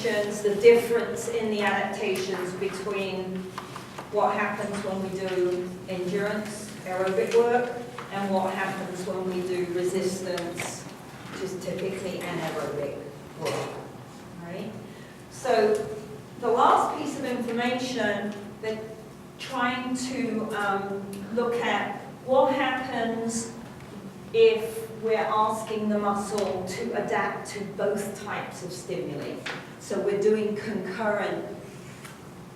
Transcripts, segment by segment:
adaptations, the difference in the adaptations between what happens when we do endurance aerobic work and what happens when we do resistance, which is typically anaerobic work. Right? So the last piece of information, they're trying to look at what happens if we're asking the muscle to adapt to both types of stimuli. So we're doing concurrent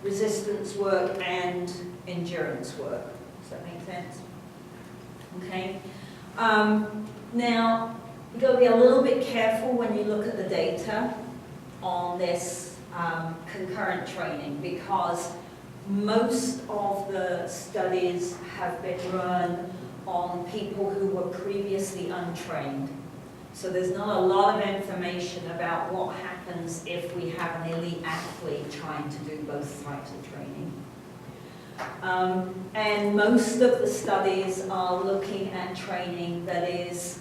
resistance work and endurance work. Does that make sense? Okay. Now, you've got to be a little bit careful when you look at the data on this concurrent training, because most of the studies have been run on people who were previously untrained. So there's not a lot of information about what happens if we have an elite athlete trying to do both types of training. And most of the studies are looking at training that is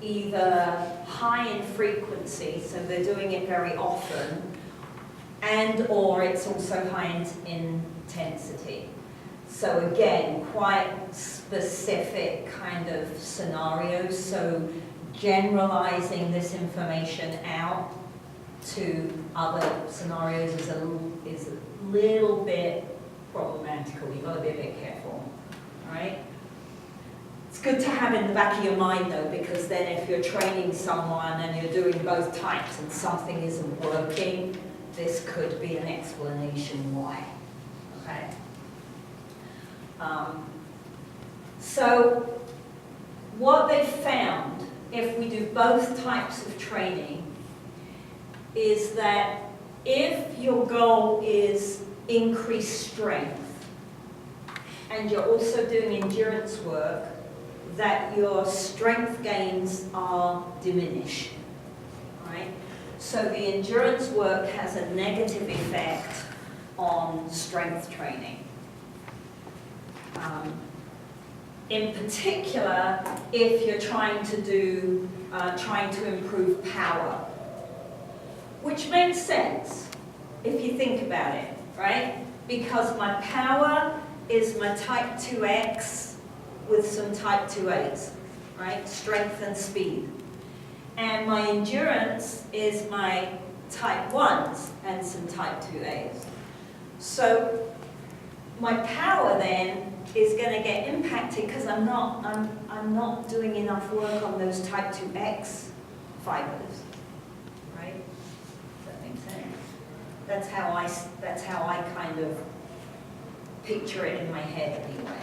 either high in frequency, so they're doing it very often, and or it's also high in intensity. So again, quite specific kind of scenarios. So generalizing this information out to other scenarios is a little bit problematical. You've got to be a bit careful. All right? It's good to have in the back of your mind though, because then if you're training someone and you're doing both types and something isn't working, this could be an explanation why. Okay? So what they've found, if we do both types of training, is that if your goal is increased strength and you're also doing endurance work, that your strength gains are diminished. Right? So the endurance work has a negative effect on strength training. In particular, if you're trying to improve power, which makes sense if you think about it, right? Because my power is my type 2X with some type 2As, right? Strength and speed. And my endurance is my type 1s and some type 2As. So my power then is going to get impacted because I'm not doing enough work on those type 2X fibers, right? Does that make sense? That's how I kind of picture it in my head anyway.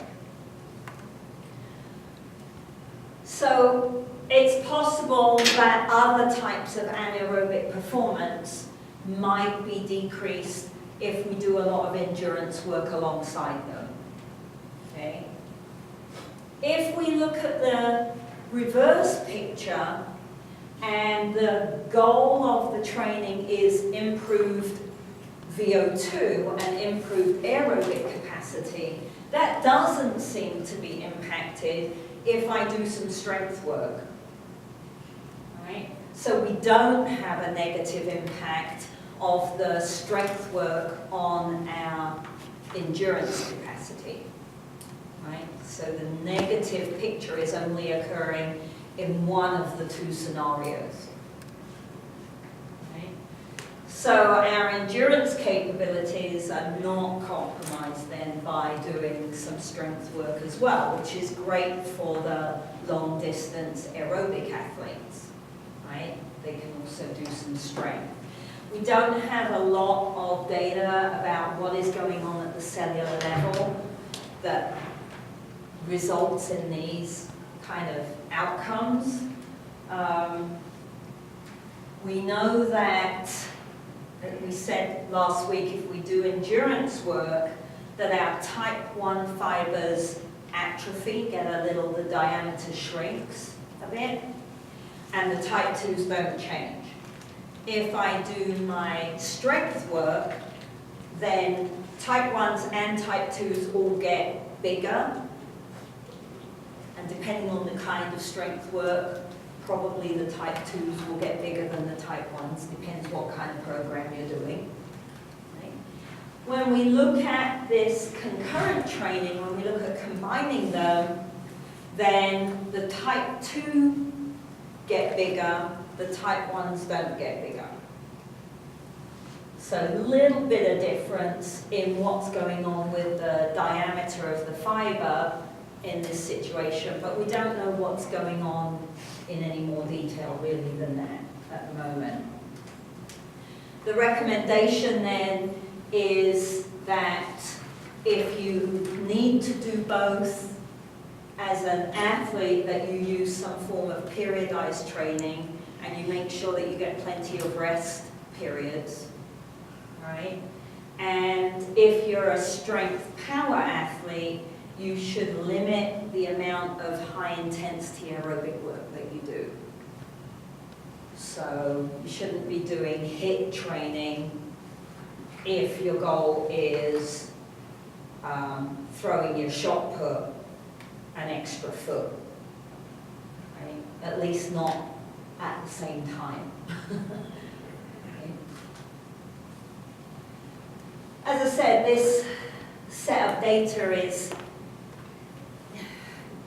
So it's possible that other types of anaerobic performance might be decreased if we do a lot of endurance work alongside them. Okay? If we look at the reverse picture and the goal of the training is improved VO2 and improved aerobic capacity, that doesn't seem to be impacted if I do some strength work. Right? So we don't have a negative impact of the strength work on our endurance capacity. Right? So the negative picture is only occurring in one of the two scenarios. Right? So our endurance capabilities are not compromised then by doing some strength work as well, which is great for the long distance aerobic athletes. Right? They can also do some strength. We don't have a lot of data about what is going on at the cellular level that results in these kind of outcomes. We know that we said last week, if we do endurance work, that our type 1 fibers atrophy, the diameter shrinks a bit, and the type 2s don't change. If I do my strength work, then type 1s and type 2s all get bigger. And depending on the kind of strength work, probably the type 2s will get bigger than the type 1s, depends what kind of program you're doing. when we look at this concurrent training, when we look at combining them, then the type 2 get bigger, the type 1s don't get bigger. So a little bit of difference in what's going on with the diameter of the fiber in this situation, but we don't know what's going on in any more detail really than that at the moment. The recommendation then is that if you need to do both, as an athlete, that you use some form of periodized training and you make sure that you get plenty of rest periods, right? And if you're a strength power athlete, you should limit the amount of high intensity aerobic work that you do. So you shouldn't be doing HIIT training if your goal is throwing your shot put an extra foot, right? At least not at the same time. Okay. As I said, this set of data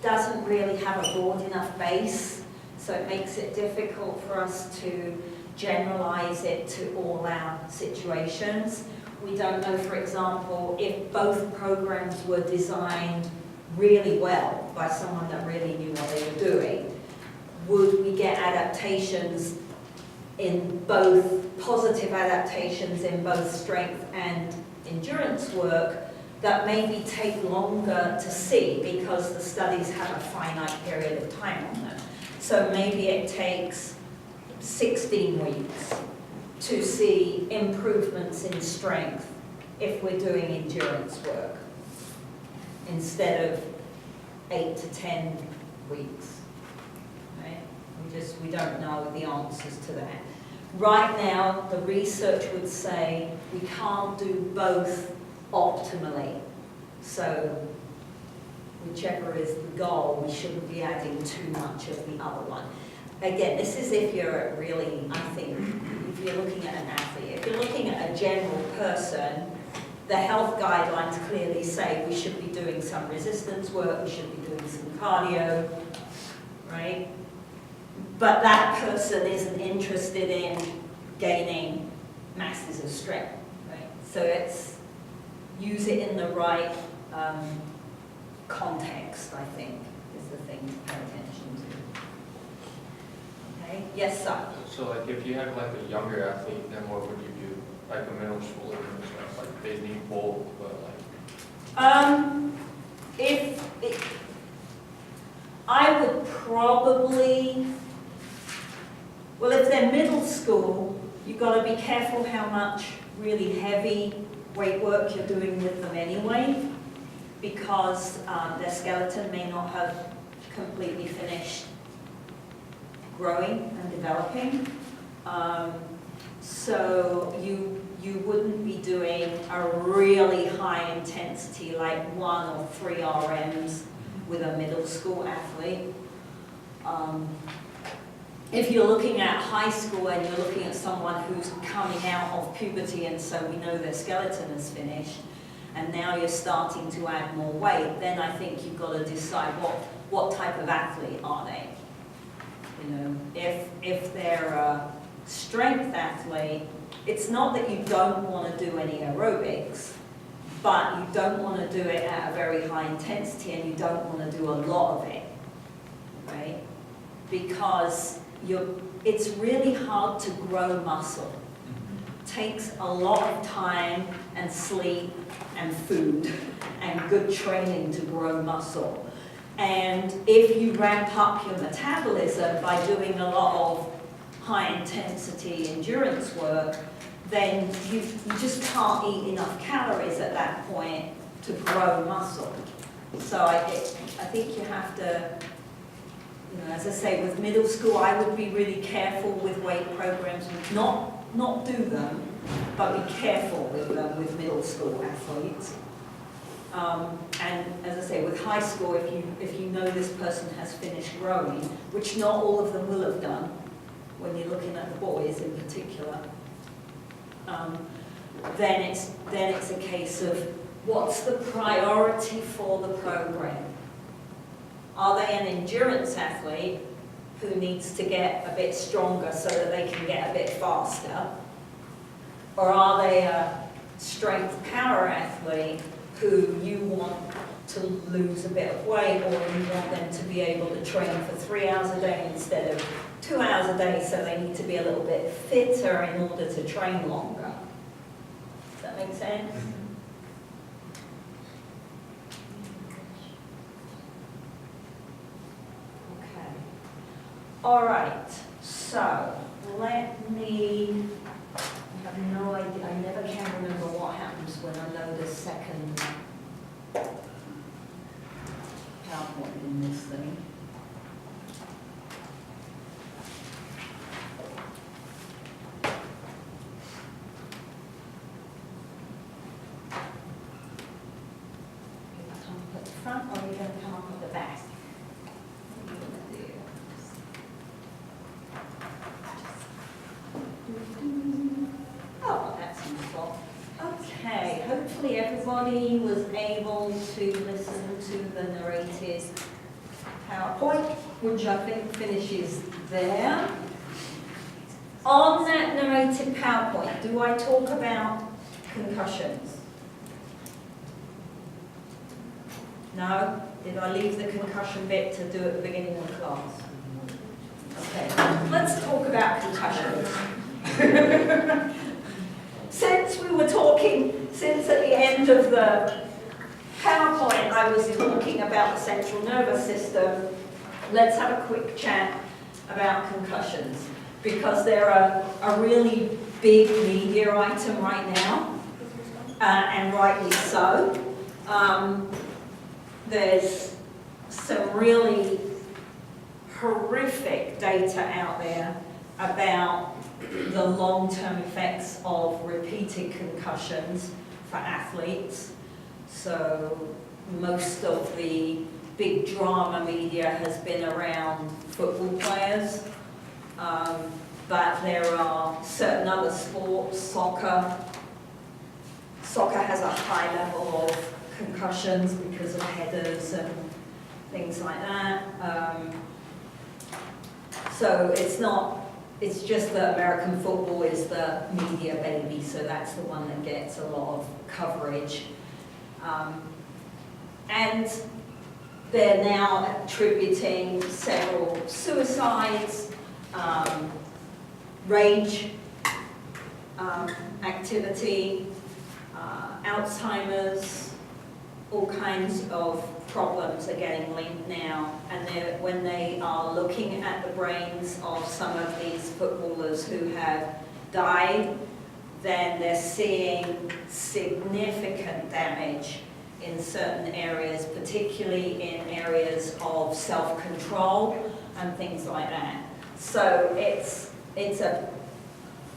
doesn't really have a broad enough base, so it makes it difficult for us to generalize it to all our situations. We don't know, for example, if both programs were designed really well by someone that really knew what they were doing, would we get adaptations in both, positive adaptations in both strength and endurance work that maybe take longer to see because the studies have a finite period of time on them. So maybe it takes 16 weeks to see improvements in strength if we're doing endurance work, instead of 8 to 10 weeks, right? We don't know the answers to that. Right now, the research would say we can't do both optimally. So whichever is the goal, we shouldn't be adding too much of the other one. Again, this is if you're really, I think, if you're looking at an athlete. If you're looking at a general person, the health guidelines clearly say we should be doing some resistance work, we should be doing some cardio, right? But that person isn't interested in gaining masses of strength, right? So it's use it in the right context, I think, is the thing to pay attention to. Okay, yes, sir? So like if you have like a younger athlete, then what would you do? Like a middle schooler and stuff, like they need both, but like... I would probably, well, if they're middle school, you've got to be careful how much really heavy weight work you're doing with them anyway, because their skeleton may not have completely finished growing and developing. So you wouldn't be doing a really high intensity like 1 or 3 RMs with a middle school athlete. If you're looking at high school and you're looking at someone who's coming out of puberty and so we know their skeleton is finished, and now you're starting to add more weight, then I think you've got to decide what type of athlete are they. You know, if they're a strength athlete, it's not that you don't want to do any aerobics, but you don't want to do it at a very high intensity and you don't want to do a lot of it, right? Because it's really hard to grow muscle. It takes a lot of time and sleep and food and good training to grow muscle. And if you ramp up your metabolism by doing a lot of high-intensity endurance work, then you just can't eat enough calories at that point to grow muscle. So I think you have to, you know, as I say, with middle school, I would be really careful with weight programs, not do them, but be careful with them with middle school athletes. And as I say, with high school, if you know this person has finished growing, which not all of them will have done, when you're looking at the boys in particular, then it's a case of what's the priority for the program? Are they an endurance athlete who needs to get a bit stronger so that they can get a bit faster? Or are they a strength power athlete who you want to lose a bit of weight, or you want them to be able to train for 3 hours a day instead of 2 hours a day, so they need to be a little bit fitter in order to train longer? Does that make sense? Okay. All right, so let me, I have no idea, I never can remember what happens when I load a second PowerPoint in this thing. You're going to come up at the front, or you're going to come up at the back? What are you going to do? Oh, that's useful. Okay, hopefully everybody was able to listen to the narrated PowerPoint, which I think finishes there. On that narrated PowerPoint, do I talk about concussions? No? Did I leave the concussion bit to do at the beginning of the class? Okay, let's talk about concussions. Since we were talking, since at the end of the PowerPoint I was talking about the central nervous system, let's have a quick chat about concussions, because they're a really big media item right now, and rightly so. There's some really horrific data out there about the long-term effects of repeated concussions for athletes. So most of the big drama media has been around football players, but there are certain other sports, soccer. Soccer has a high level of concussions because of headers and things like that. So it's just that American football is the media baby, so that's the one that gets a lot of coverage. And they're now attributing several suicides, rage activity, Alzheimer's, all kinds of problems are getting linked now. And when they are looking at the brains of some of these footballers who have died, then they're seeing significant damage in certain areas, particularly in areas of self-control and things like that. So it's a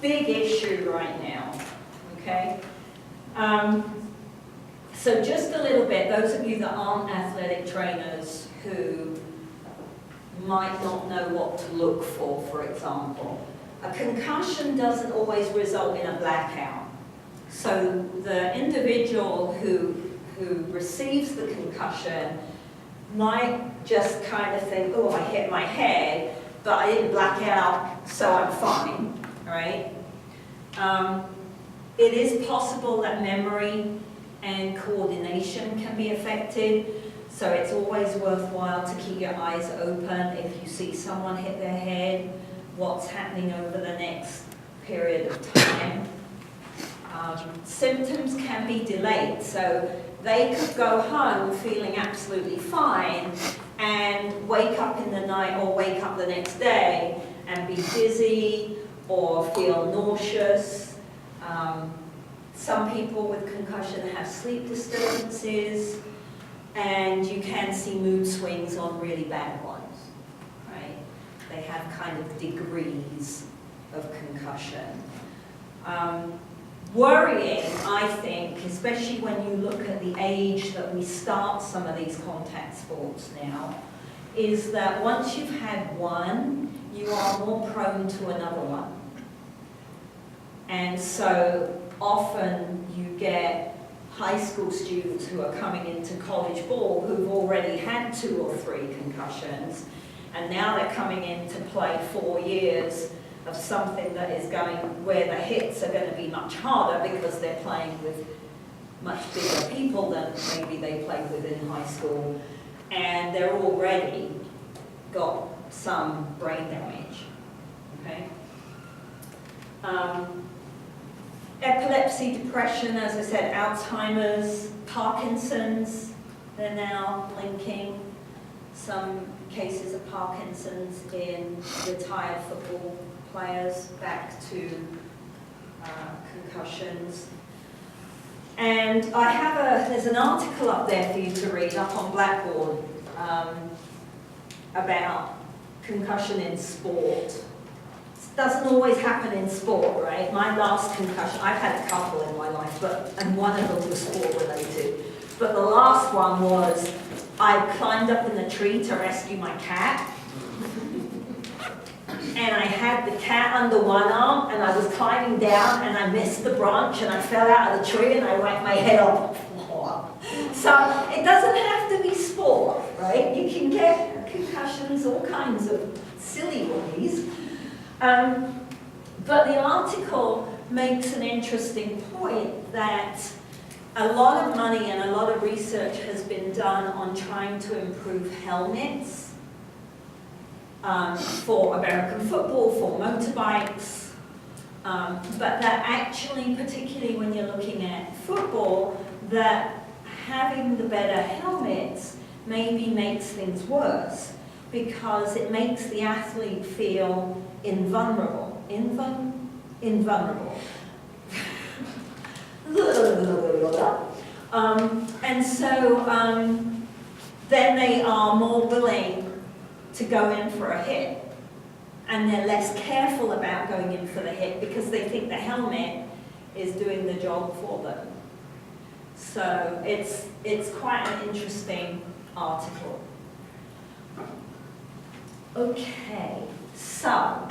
big issue right now, okay? So just a little bit, those of you that aren't athletic trainers who might not know what to look for example, a concussion doesn't always result in a blackout. So the individual who receives the concussion might just kind of think, oh, I hit my head, but I didn't black out, so I'm fine, right? It is possible that memory and coordination can be affected, so it's always worthwhile to keep your eyes open if you see someone hit their head, what's happening over the next period of time. Symptoms can be delayed, so they could go home feeling absolutely fine and wake up in the night or wake up the next day and be dizzy or feel nauseous. Some people with concussion have sleep disturbances, and you can see mood swings on really bad ones, right? They have kind of degrees of concussion. Worrying, I think, especially when you look at the age that we start some of these contact sports now, is that once you've had one, you are more prone to another one. And so often you get high school students who are coming into college ball who've already had 2 or 3 concussions, and now they're coming in to play 4 years of something that is going, where the hits are going to be much harder because they're playing with much bigger people than maybe they played with in high school, and they're already got some brain damage, okay? Epilepsy, depression, as I said, Alzheimer's, Parkinson's, they're now linking some cases of Parkinson's in retired football players back to concussions. And I have there's an article up there for you to read up on Blackboard about concussion in sport. Doesn't always happen in sport, right? My last concussion, I've had a couple in my life, and one of them was sport related. But the last one was, I climbed up in the tree to rescue my cat. And I had the cat under one arm, and I was climbing down, and I missed the branch, and I fell out of the tree, and I whacked my head off the floor. So it doesn't have to be sport, right? You can get concussions, all kinds of silly ways. But the article makes an interesting point that a lot of money and a lot of research has been done on trying to improve helmets for American football, for motorbikes, but that actually, particularly when you're looking at football, that having the better helmets maybe makes things worse because it makes the athlete feel invulnerable. Invulnerable. And so then they are more willing to go in for a hit, and they're less careful about going in for the hit because they think the helmet is doing the job for them. So it's quite an interesting article. Okay, so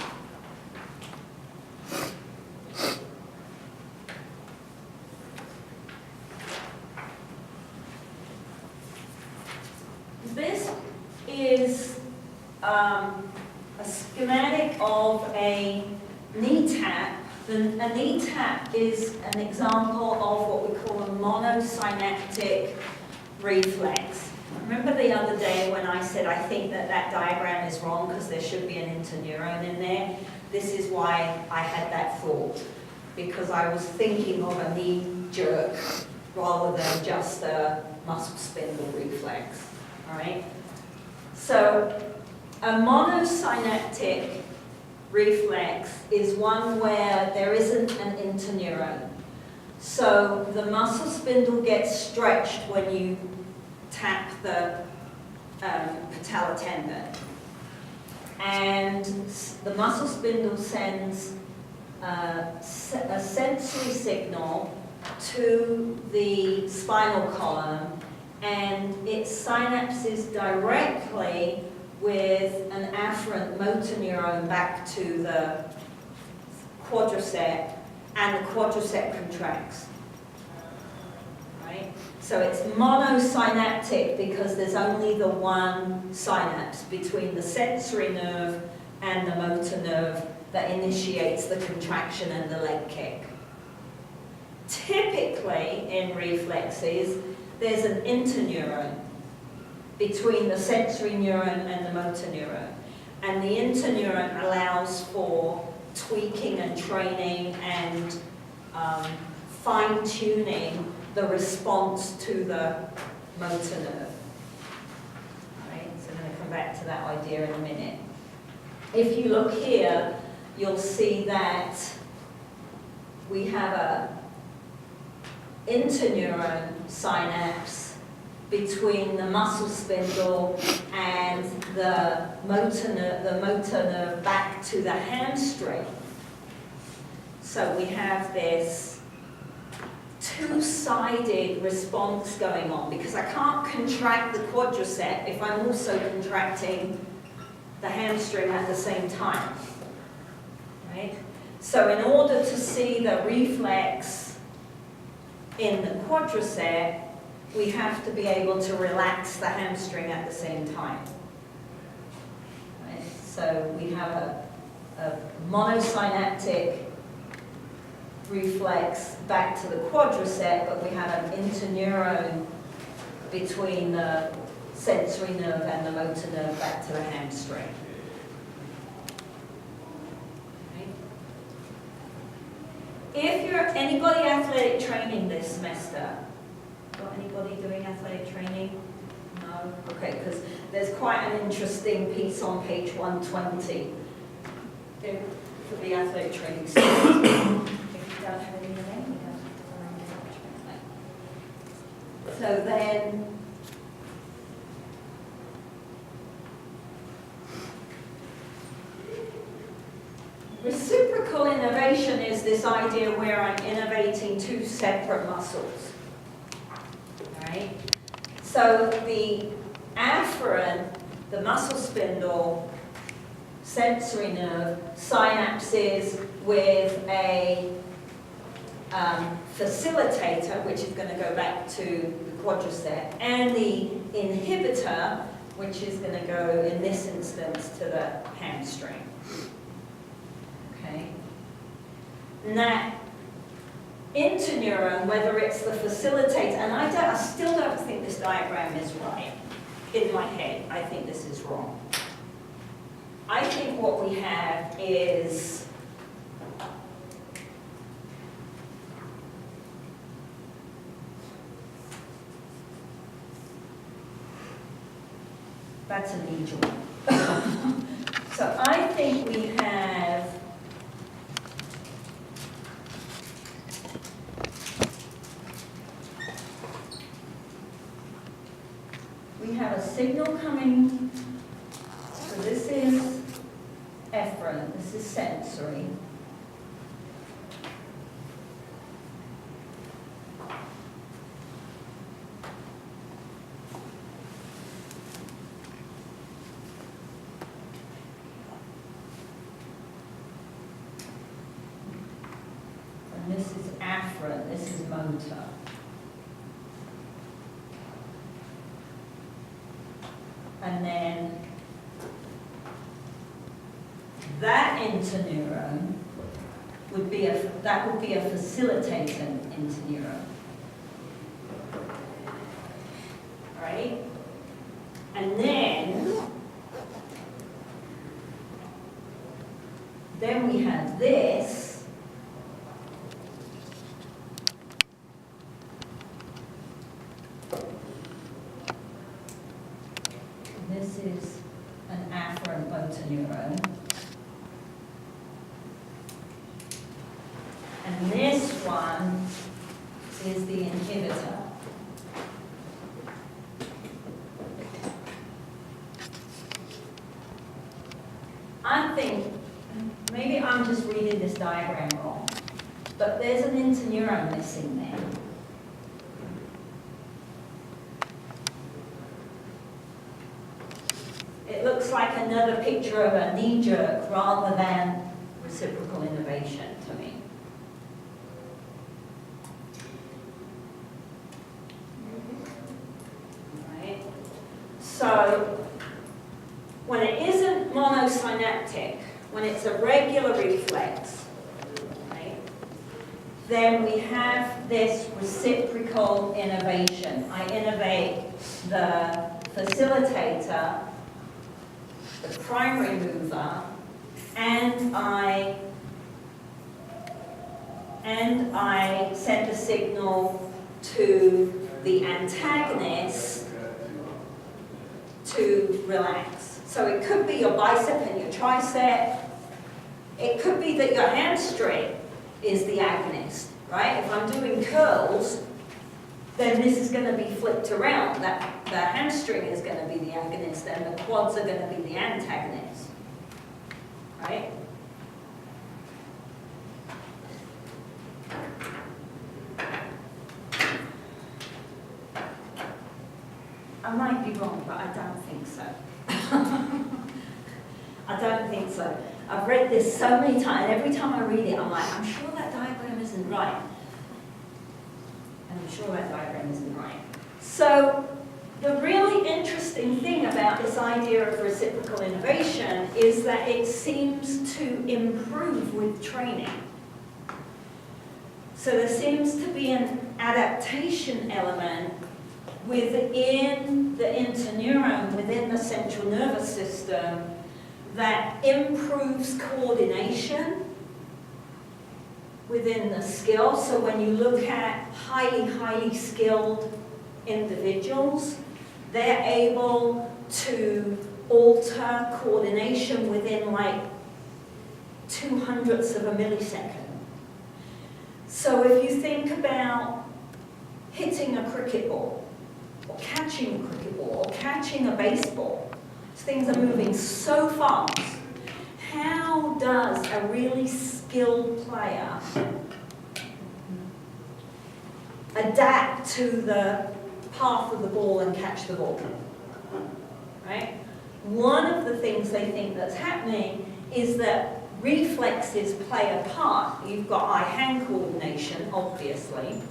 this is a schematic of a knee tap. A knee tap is an example of what we call a monosynaptic reflex. Remember the other day when I said I think that diagram is wrong because there should be an interneuron in there? This is why I had that thought, because I was thinking of a knee jerk rather than just a muscle spindle reflex, all right? So a monosynaptic reflex is one where there isn't an interneuron. So the muscle spindle gets stretched when you tap the patellar tendon. And the muscle spindle sends a sensory signal to the spinal column, and it synapses directly with an afferent motor neuron back to the quadricep, and the quadricep contracts. Right? So it's monosynaptic because there's only the one synapse between the sensory nerve and the motor nerve that initiates the contraction and the leg kick. Typically, in reflexes, there's an interneuron between the sensory neuron and the motor neuron. And the interneuron allows for tweaking and training and fine-tuning the response to the motor nerve. Right? So I'm going to come back to that idea in a minute. If you look here, you'll see that we have a interneuron synapse between the muscle spindle and the motor nerve back to the hamstring. So we have this two-sided response going on because I can't contract the quadricep if I'm also contracting the hamstring at the same time. Right? So in order to see the reflex in the quadricep, we have to be able to relax the hamstring at the same time. Right? So we have a monosynaptic reflex back to the quadricep, but we have an interneuron between the sensory nerve and the motor nerve back to the hamstring. If you're anybody athletic training this semester, got anybody doing athletic training? No? Okay, because there's quite an interesting piece on page 120 for the athletic training students. If you don't have any of them, you don't have to. So then, reciprocal innervation is this idea where I'm innervating two separate muscles. Right? So the afferent, the muscle spindle, sensory nerve, synapses with a facilitator, which is going to go back to the quadricep, and the inhibitor, which is going to go, in this instance, to the hamstring. Okay? And that interneuron, whether it's the facilitator, and I still don't think this diagram is right in my head. I think this is wrong. I think what we have is that's a knee joint. So I think we have a signal coming, so this is efferent, this is sensory. And this is afferent, this is motor. And then that interneuron would be a facilitating interneuron. Right? And then we have this. This is an afferent motor neuron. And this one is the inhibitor. I think, maybe I'm just reading this diagram wrong, but there's an interneuron missing there. It looks like another picture of a knee jerk rather than reciprocal innervation to me. Right? So, when it isn't monosynaptic, when it's a regular reflex, right, then we have this reciprocal innervation. I innervate the facilitator, the primary mover, and I send a signal to the antagonist to relax. So it could be your bicep and your tricep. It could be that your hamstring is the agonist, right? If I'm doing curls, then this is going to be flipped around. That the hamstring is going to be the agonist and the quads are going to be the antagonist, right? I might be wrong, but I don't think so. I don't think so. I've read this so many times, and every time I read it, I'm like, I'm sure that diagram isn't right. And I'm sure that diagram isn't right. So the really interesting thing about this idea of reciprocal innovation is that it seems to improve with training. So there seems to be an adaptation element within the interneuron, within the central nervous system, that improves coordination within the skill. So when you look at highly skilled individuals, they're able to alter coordination within like 0.02 of a millisecond. So if you think about hitting a cricket ball, or catching a cricket ball, or catching a baseball, things are moving so fast. How does a really skilled player adapt to the path of the ball and catch the ball? Right? One of the things they think that's happening is that reflexes play a part. You've got eye-hand coordination, obviously,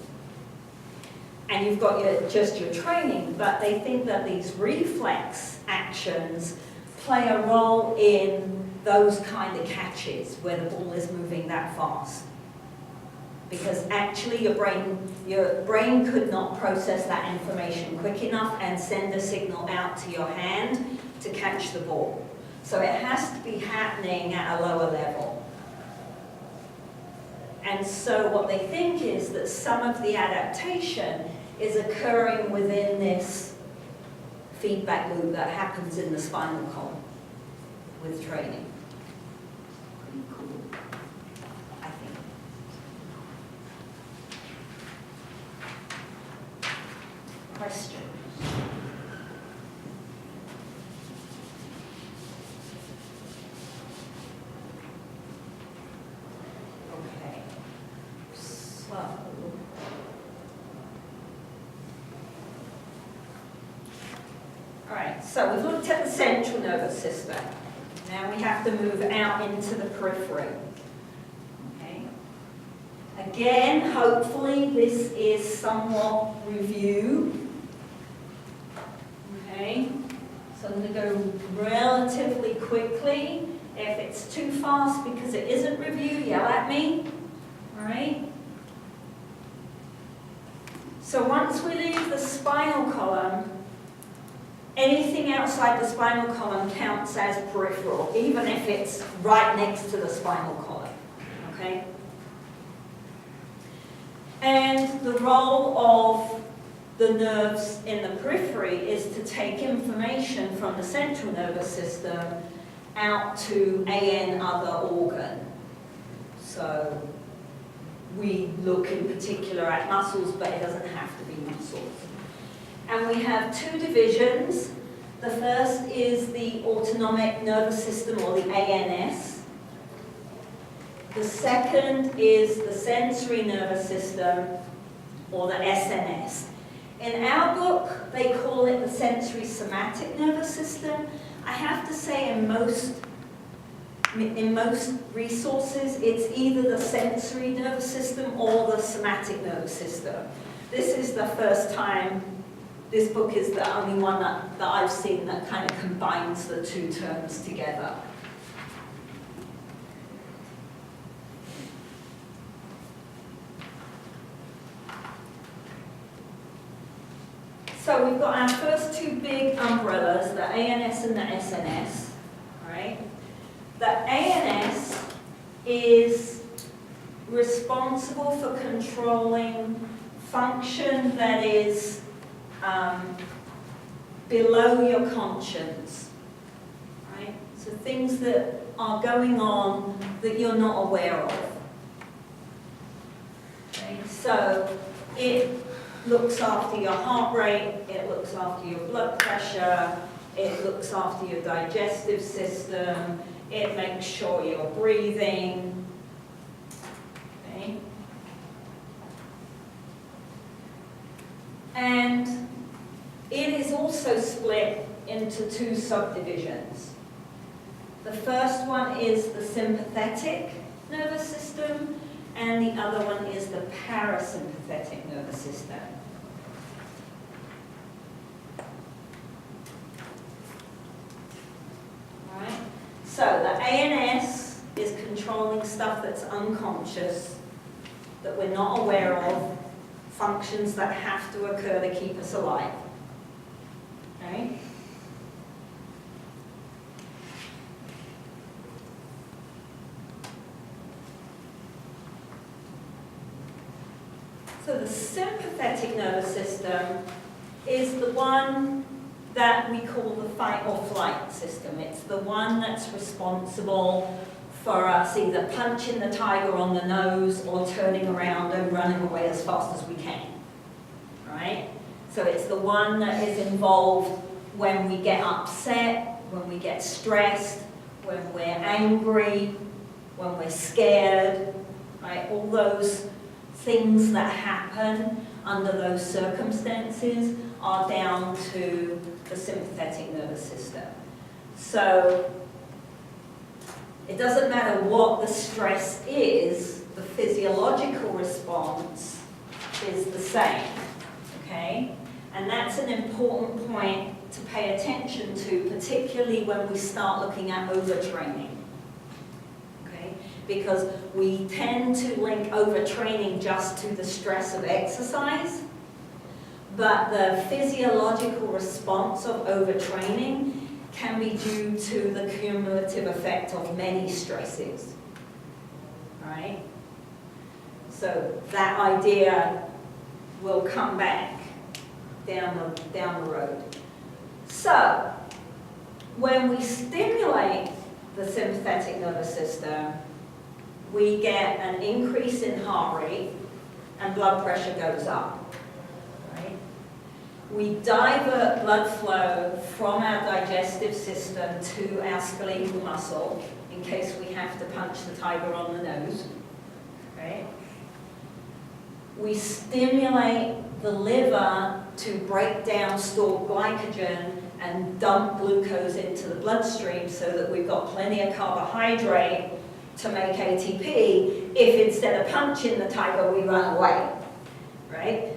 and you've got just your training, but they think that these reflex actions play a role in those kind of catches where the ball is moving that fast. Because actually your brain could not process that information quick enough and send a signal out to your hand to catch the ball. So it has to be happening at a lower level. And so what they think is that some of the adaptation is occurring within this feedback loop that happens in the spinal column with training. Pretty cool, I think. Questions? Okay. So, all right, so we've looked at the central nervous system. Now we have to move out into the periphery. Okay. Again, hopefully this is somewhat review. Okay. So I'm going to go relatively quickly. If it's too fast because it isn't review, yell at me. All right. So once we leave the spinal column, anything outside the spinal column counts as peripheral, even if it's right next to the spinal column, okay? And the role of the nerves in the periphery is to take information from the central nervous system out to other organ. So we look in particular at muscles, but it doesn't have to be muscles. And we have two divisions. The first is the autonomic nervous system, or the ANS. The second is the sensory nervous system, or the SNS. In our book, they call it the sensory somatic nervous system. I have to say in most resources, it's either the sensory nervous system or the somatic nervous system. This is the first time. This book is the only one that I've seen that kind of combines the two terms together. So we've got our first two big umbrellas, the ANS and the SNS. Right? The ANS is responsible for controlling function that is below your conscience, right? So things that are going on that you're not aware of. Okay? So it looks after your heart rate, it looks after your blood pressure, it looks after your digestive system, it makes sure you're breathing. Okay? And it is also split into two subdivisions. The first one is the sympathetic nervous system, and the other one is the parasympathetic nervous system. Right? So the ANS is controlling stuff that's unconscious, that we're not aware of, functions that have to occur to keep us alive. Okay? So the sympathetic nervous system is the one that we call the fight or flight system. It's the one that's responsible for us either punching the tiger on the nose or turning around and running away as fast as we can. Right? So it's the one that is involved when we get upset, when we get stressed, when we're angry, when we're scared, right? All those things that happen under those circumstances are down to the sympathetic nervous system. So it doesn't matter what the stress is, the physiological response is the same, okay? And that's an important point to pay attention to, particularly when we start looking at overtraining, okay? Because we tend to link overtraining just to the stress of exercise, but the physiological response of overtraining can be due to the cumulative effect of many stresses, right? So that idea will come back down the road. So when we stimulate the sympathetic nervous system, we get an increase in heart rate and blood pressure goes up, right? We divert blood flow from our digestive system to our skeletal muscle in case we have to punch the tiger on the nose, right? We stimulate the liver to break down stored glycogen and dump glucose into the bloodstream so that we've got plenty of carbohydrate to make ATP if instead of punching the tiger we run away, right?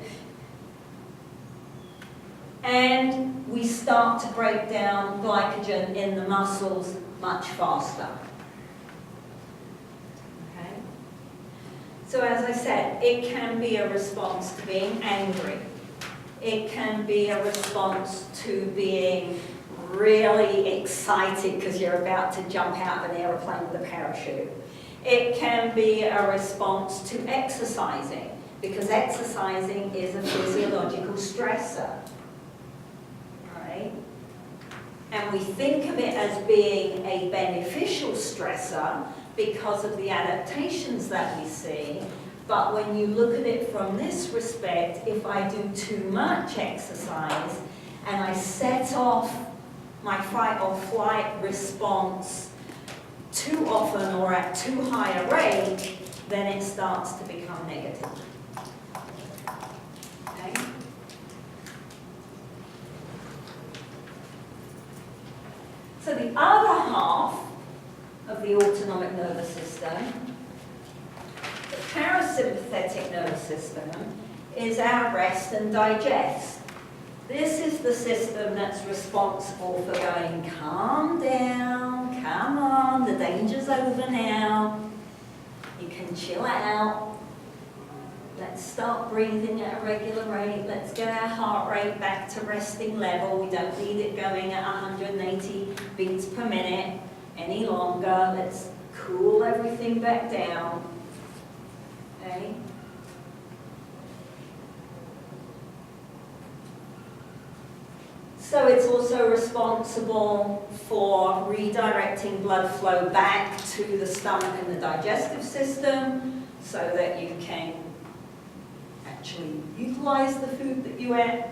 And we start to break down glycogen in the muscles much faster. Okay? So as I said, it can be a response to being angry. It can be a response to being really excited because you're about to jump out of an airplane with a parachute. It can be a response to exercising because exercising is a physiological stressor. Right? And we think of it as being a beneficial stressor because of the adaptations that we see. But when you look at it from this respect, if I do too much exercise and I set off my fight or flight response too often or at too high a rate, then it starts to become negative. Okay? So the other half of the autonomic nervous system, the parasympathetic nervous system, is our rest and digest. This is the system that's responsible for going, calm down, come on, the danger's over now, you can chill out, let's start breathing at a regular rate, let's get our heart rate back to resting level, we don't need it going at 180 beats per minute any longer, let's cool everything back down, okay? So it's also responsible for redirecting blood flow back to the stomach and the digestive system so that you can actually utilize the food that you ate.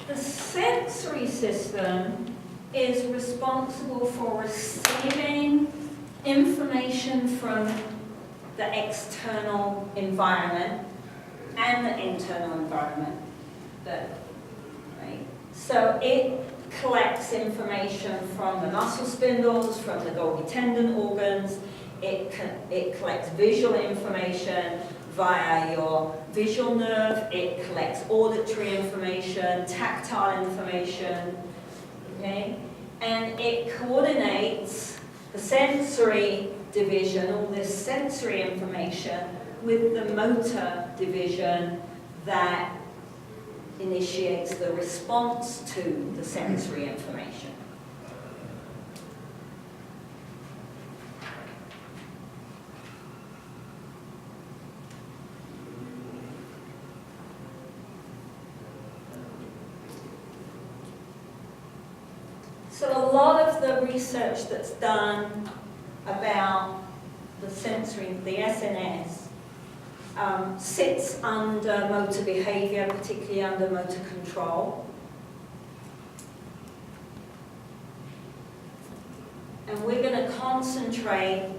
The sensory system is responsible for receiving information from the external environment and the internal environment. Right? So it collects information from the muscle spindles, from the Golgi tendon organs. It collects visual information via your visual nerve. It collects auditory information, tactile information, okay? And it coordinates the sensory division, all this sensory information, with the motor division that initiates the response to the sensory information. So a lot of the research that's done about the sensory, the SNS, sits under motor behavior, particularly under motor control. And we're going to concentrate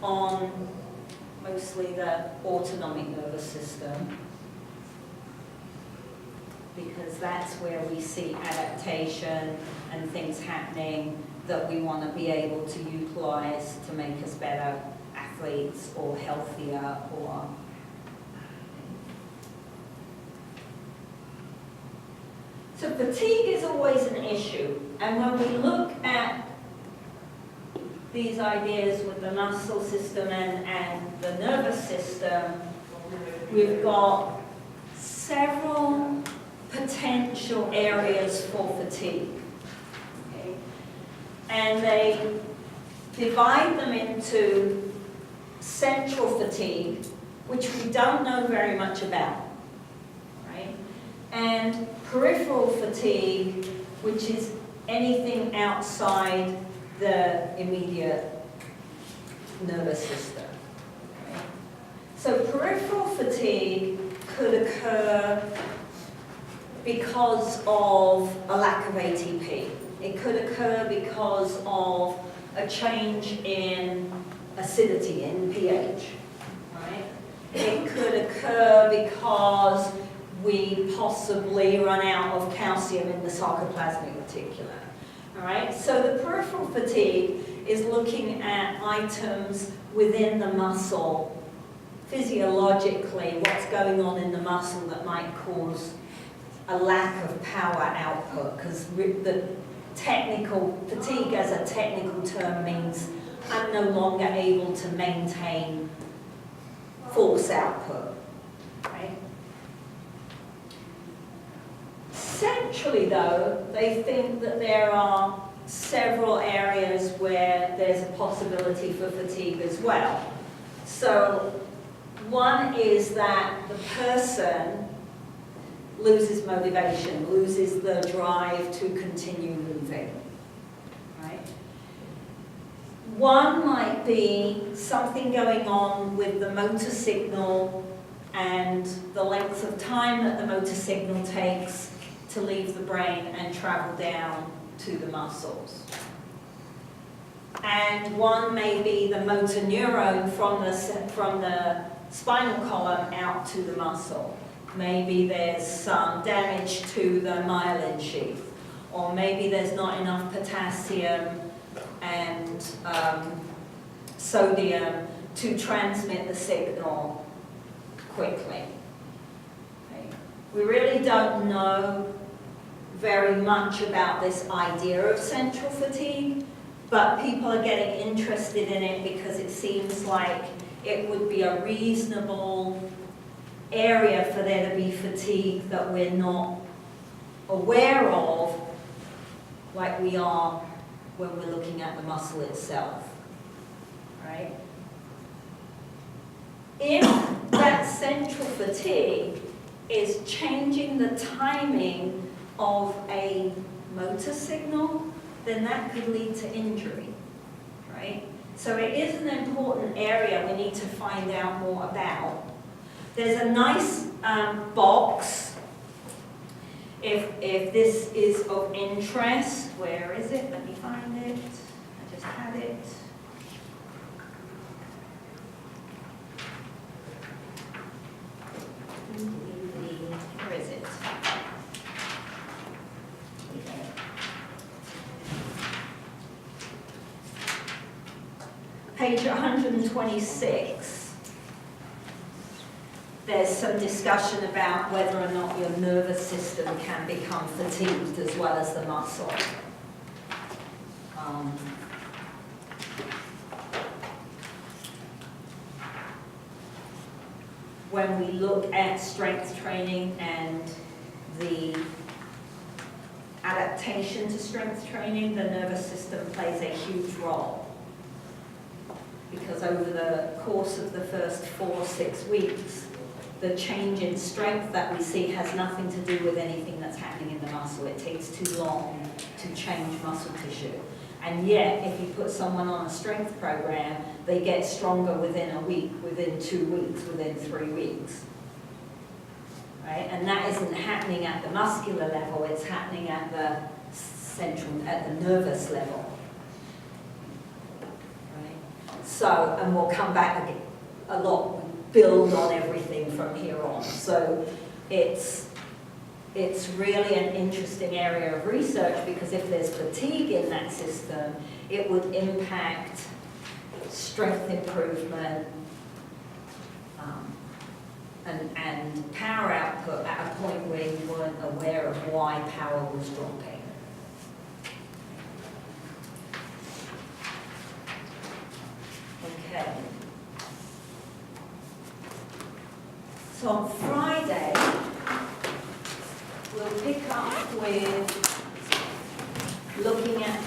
on mostly the autonomic nervous system, because that's where we see adaptation and things happening that we want to be able to utilize to make us better athletes or healthier or... So fatigue is always an issue, and when we look at these ideas with the muscle system and the nervous system, we've got several potential areas for fatigue. Okay? And they divide them into central fatigue, which we don't know very much about, right? And peripheral fatigue, which is anything outside the immediate nervous system. Okay? So peripheral fatigue could occur because of a lack of ATP. It could occur because of a change in acidity, in pH. Right? It could occur because we possibly run out of calcium in the sarcoplasmic reticulum. All right? So the peripheral fatigue is looking at items within the muscle, physiologically, what's going on in the muscle that might cause a lack of power output, because the technical, fatigue as a technical term means I'm no longer able to maintain force output, right? Centrally though, they think that there are several areas where there's a possibility for fatigue as well. So one is that the person loses motivation, loses the drive to continue moving, right? One might be something going on with the motor signal and the length of time that the motor signal takes to leave the brain and travel down to the muscles. And one may be the motor neuron from the spinal column out to the muscle. Maybe there's some damage to the myelin sheath, or maybe there's not enough potassium and sodium to transmit the signal quickly. Okay. We really don't know very much about this idea of central fatigue, but people are getting interested in it because it seems like it would be a reasonable area for there to be fatigue that we're not aware of, like we are when we're looking at the muscle itself, right? If that central fatigue is changing the timing of a motor signal, then that could lead to injury, right? So it is an important area we need to find out more about. There's a nice box, if this is of interest. Where is it? Let me find it. I just had it. page 126, there's some discussion about whether or not your nervous system can become fatigued as well as the muscle. When we look at strength training and the adaptation to strength training, the nervous system plays a huge role. Because over the course of the first 4 or 6 weeks, the change in strength that we see has nothing to do with anything that's happening in the muscle. It takes too long to change muscle tissue. And yet, if you put someone on a strength program, they get stronger within a week, within 2 weeks, within 3 weeks. Right? And that isn't happening at the muscular level, it's happening at the nervous level. Right? So, and we'll come back again a lot, build on everything from here on. So it's really an interesting area of research, because if there's fatigue in that system, it would impact strength improvement and power output at a point where you weren't aware of why power was dropping. Okay. So on Friday, we'll pick up with looking at